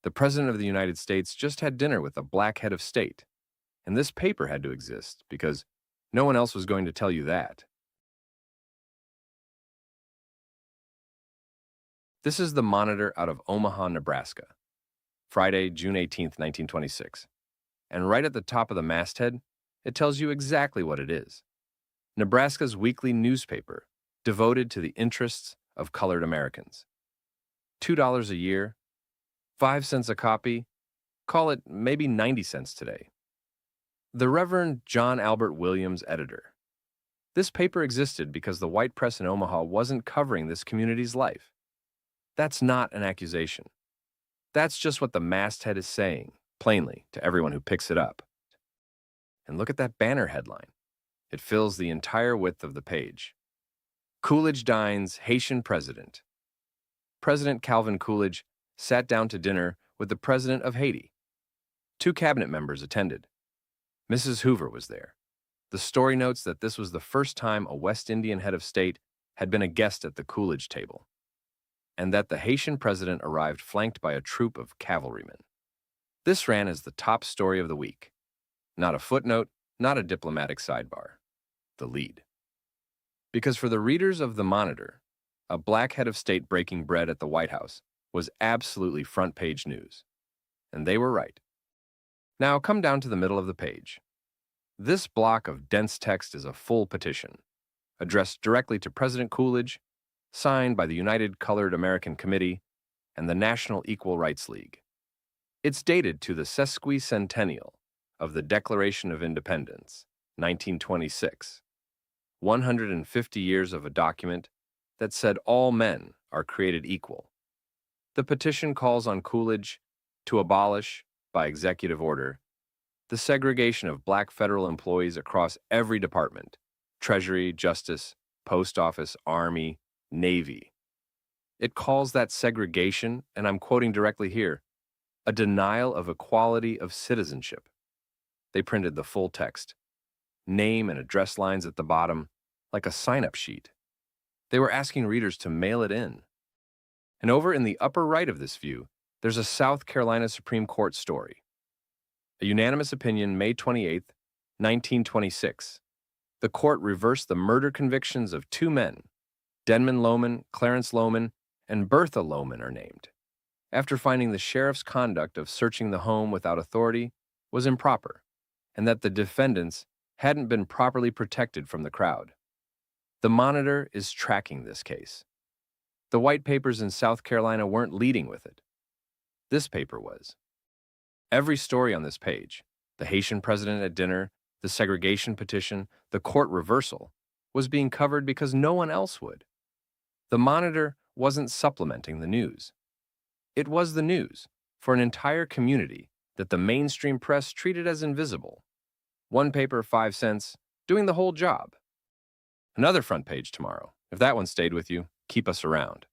The President of the United States just had dinner with a black head of state, and this paper had to exist because no one else was going to tell you that. This is the Monitor out of Omaha, Nebraska, Friday, June 18th, 1926. And right at the top of the masthead, it tells you exactly what it is. Nebraska's weekly newspaper devoted to the interests of colored Americans. $2 a year, 5 cents a copy, call it maybe 90 cents today. The Reverend John Albert Williams, editor. This paper existed because the white press in Omaha wasn't covering this community's life. That's not an accusation. That's just what the masthead is saying, plainly, to everyone who picks it up. And look at that banner headline. It fills the entire width of the page. Coolidge dines Haitian president. President Calvin Coolidge sat down to dinner with the president of Haiti. 2 cabinet members attended. Mrs. Hoover was there. The story notes that this was the first time a West Indian head of state had been a guest at the Coolidge table, and that the Haitian president arrived flanked by a troop of cavalrymen. This ran as the top story of the week. Not a footnote, not a diplomatic sidebar. The lead. Because for the readers of the Monitor, a black head of state breaking bread at the White House was absolutely front-page news. And they were right. Now come down to the middle of the page. This block of dense text is a full petition, addressed directly to President Coolidge, signed by the United Colored American Committee and the National Equal Rights League. It's dated to the sesquicentennial of the Declaration of Independence, 1926. 150 years of a document that said all men are created equal. The petition calls on Coolidge to abolish, by executive order, the segregation of black federal employees across every department: Treasury, Justice, Post Office, Army, Navy. It calls that segregation, and I'm quoting directly here, a denial of equality of citizenship. They printed the full text, name and address lines at the bottom, like a sign-up sheet. They were asking readers to mail it in. And over in the upper right of this view, there's a South Carolina Supreme Court story. A unanimous opinion, May 28, 1926. The court reversed the murder convictions of 2 men. Denman Lohman, Clarence Lohman, and Bertha Lohman are named, after finding the sheriff's conduct of searching the home without authority was improper, and that the defendants hadn't been properly protected from the crowd. The Monitor is tracking this case. The white papers in South Carolina weren't leading with it. This paper was. Every story on this page, the Haitian president at dinner, the segregation petition, the court reversal, was being covered because no one else would. The Monitor wasn't supplementing the news. It was the news for an entire community that the mainstream press treated as invisible. One paper, 5 cents, doing the whole job. Another front page tomorrow. If that one stayed with you, keep us around.